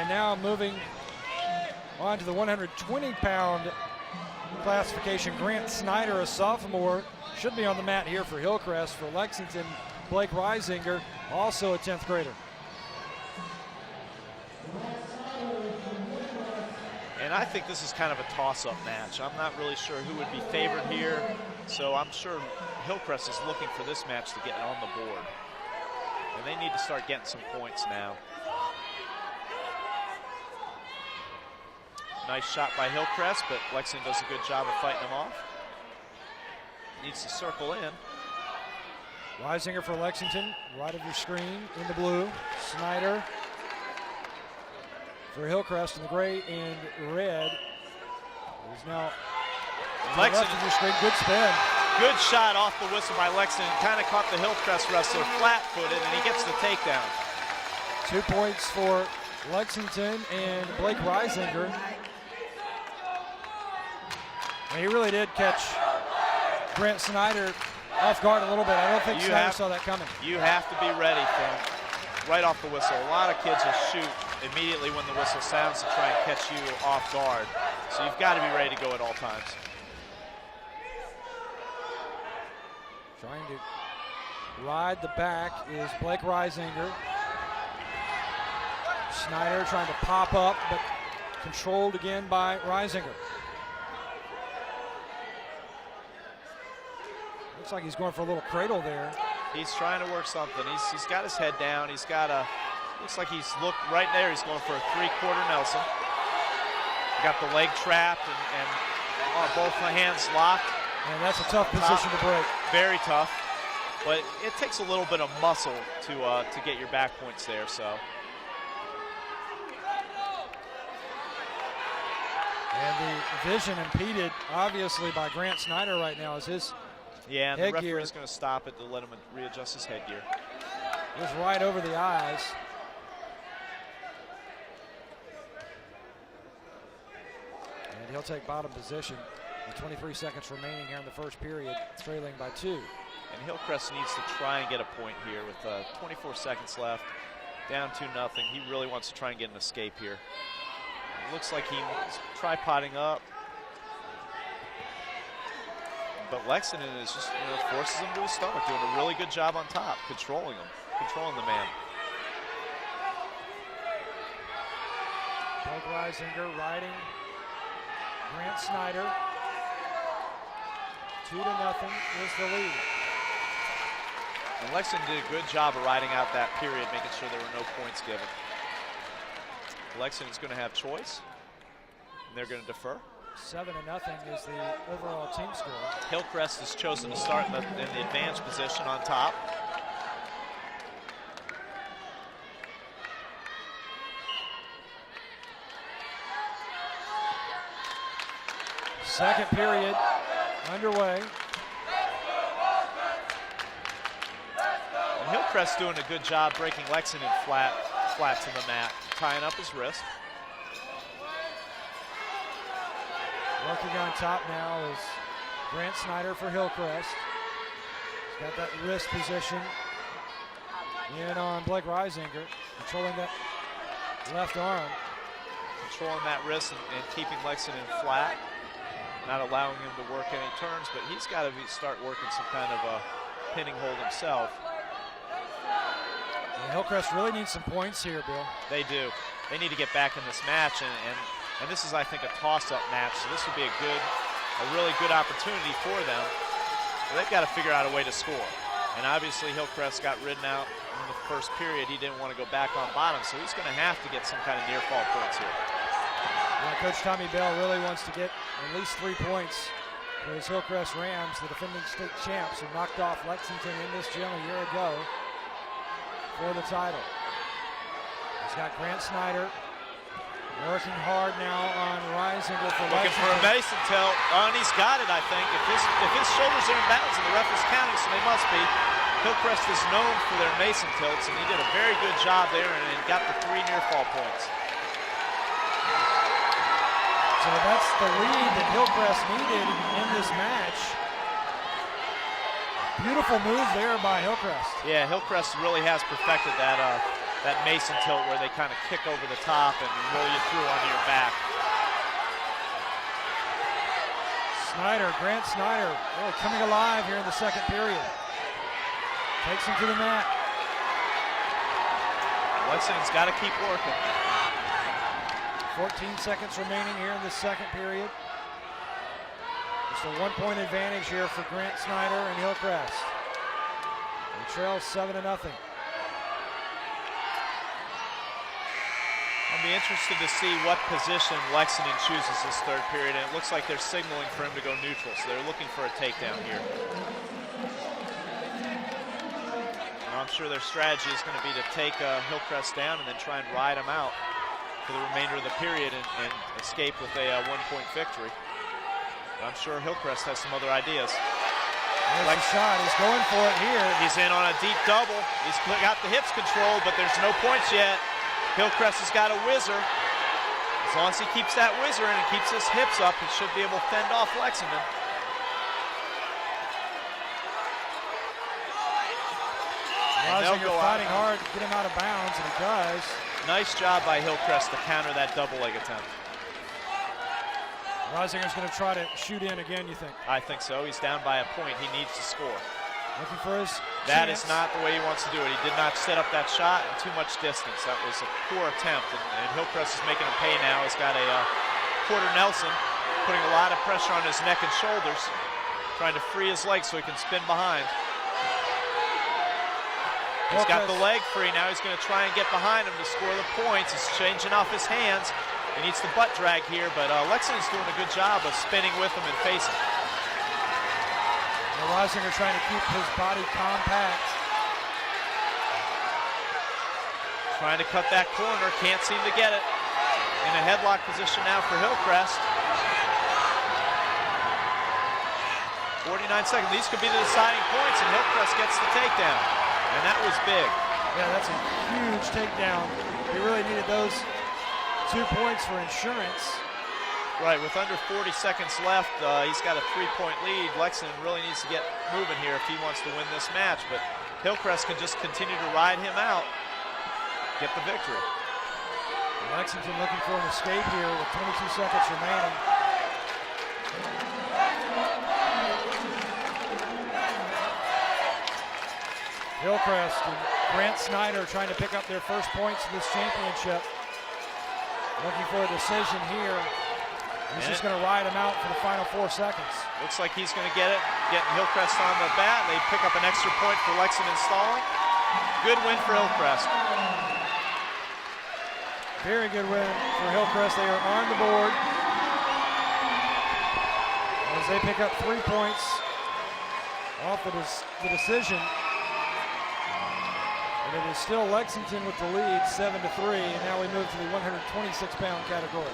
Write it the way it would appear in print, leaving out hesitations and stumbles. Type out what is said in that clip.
And now moving on to the 120-pound classification, Grant Snyder, a sophomore, should be on the mat here for Hillcrest. For Lexington, Blake Reisinger, also a 10th grader. And I think this is kind of a toss-up match. I'm not really sure who would be favored here, so I'm sure Hillcrest is looking for this match to get on the board. And they need to start getting some points now. Nice shot by Hillcrest, but Lexington does a good job of fighting him off. Needs to circle in. Reisinger for Lexington, right of your screen in the blue. Snyder for Hillcrest in the gray and red. He's now Lexington. left of your screen. Good spin. Good shot off the whistle by Lexington. Kind of caught the Hillcrest wrestler flat-footed, and he gets the takedown. 2 points for Lexington and Blake Reisinger. And he really did catch Grant Snyder off guard a little bit. I don't think Snyder saw that coming. You have to be ready from right off the whistle. A lot of kids will shoot immediately when the whistle sounds to try and catch you off guard. So you've got to be ready to go at all times. Trying to ride the back is Blake Reisinger. Snyder trying to pop up, but controlled again by Reisinger. Looks like he's going for a little cradle there. He's trying to work something. He's got his head down. He's got a, looks like he's looked right there. He's going for a 3/4 Nelson. Got the leg trapped and both my hands locked. And that's a tough position to break. Very tough, but it takes a little bit of muscle to get your back points there. So. And the vision impeded, obviously, by Grant Snyder right now is his yeah, and headgear. the referee's going to stop it to let him readjust his headgear. Just right over the eyes. And he'll take bottom position with 23 seconds remaining here in the first period, trailing by 2. And Hillcrest needs to try and get a point here with 24 seconds left, down 2-0. He really wants to try and get an escape here. It looks like he's tripoding up. But Lexington is just forces him to his stomach, doing a really good job on top, controlling him, controlling the man. Blake Reisinger riding Grant Snyder. 2-0 is the lead. And Lexington did a good job of riding out that period, making sure there were no points given. Lexington's going to have choice, and they're going to defer. 7-0 is the overall team score. Hillcrest has chosen to start in the advanced position on top. Second period underway. And Hillcrest doing a good job breaking Lexington flat to the mat, tying up his wrist. Working on top now is Grant Snyder for Hillcrest. He's got that wrist position in on Blake Reisinger, controlling that left arm. Controlling that wrist and keeping Lexington flat, not allowing him to work any turns, but he's got to start working some kind of a pinning hold himself. And Hillcrest really needs some points here, Bill. They do. They need to get back in this match, and this is, I think, a toss-up match, so this would be a really good opportunity for them. But they've got to figure out a way to score. And obviously, Hillcrest got ridden out in the first period. He didn't want to go back on bottom, so he's going to have to get some kind of near-fall points here. Yeah, Coach Tommy Bell really wants to get at least 3 points for his Hillcrest Rams, the defending state champs, who knocked off Lexington in this gym a year ago for the title. He's got Grant Snyder working hard now on Reisinger for Looking Lexington. for a Mason tilt, and he's got it, I think. If his shoulders are in balance, and the ref is counting, so they must be. Hillcrest is known for their Mason tilts, and he did a very good job there and got the 3 near-fall points. So that's the lead that Hillcrest needed in this match. Beautiful move there by Hillcrest. Yeah, Hillcrest really has perfected that that Mason tilt where they kind of kick over the top and roll you through onto your back. Grant Synder, really coming alive here in the second period. Takes him to the mat. Lexington's got to keep working. 14 seconds remaining here in the second period. Just a 1-point advantage here for Grant Synder and Hillcrest. They trail 7-0. I'll be interested to see what position Lexington chooses this third period, and it looks like they're signaling for him to go neutral, so they're looking for a takedown here. And I'm sure their strategy is going to be to take Hillcrest down and then try and ride him out for the remainder of the period and escape with a 1-point victory. But I'm sure Hillcrest has some other ideas. There's a shot. He's going for it here. He's in on a deep double. He's got the hips controlled, but there's no points yet. Hillcrest has got a whizzer. As long as he keeps that whizzer in and keeps his hips up, he should be able to fend off Lexington. Rosinger fighting hard to get him out of bounds, and he does. Nice job by Hillcrest to counter that double leg attempt. Rosinger's going to try to shoot in again, you think? I think so. He's down by a point. He needs to score. Looking for his That chance. is not the way he wants to do it. He did not set up that shot in too much distance. That was a poor attempt, and Hillcrest is making him pay now. He's got a quarter Nelson, putting a lot of pressure on his neck and shoulders, trying to free his legs so he can spin behind. He's got the leg free. Now he's going to try and get behind him to score the points. He's changing off his hands. He needs the butt drag here, but Lexington's doing a good job of spinning with him and facing. Rosinger trying to keep his body compact. Trying to cut that corner, can't seem to get it. In a headlock position now for Hillcrest. 49 seconds, these could be the deciding points, and Hillcrest gets the takedown. And that was big. Yeah, that's a huge takedown. He really needed those 2 points for insurance. Right, with under 40 seconds left, he's got a 3-point lead. Lexington really needs to get moving here if he wants to win this match, but Hillcrest can just continue to ride him out, get the victory. Lexington looking for an escape here with 22 seconds remaining. Hillcrest and Grant Synder trying to pick up their first points in this championship. Looking for a decision here. He's just going to ride him out for the final 4 seconds. Looks like he's going to get it, getting Hillcrest on the bat. They pick up an extra point for Lexington stalling. Good win for Hillcrest. Very good win for Hillcrest. They are on the board as they pick up 3 points off the decision. And it is still Lexington with the lead, 7-3, and now we move to the 126-pound category.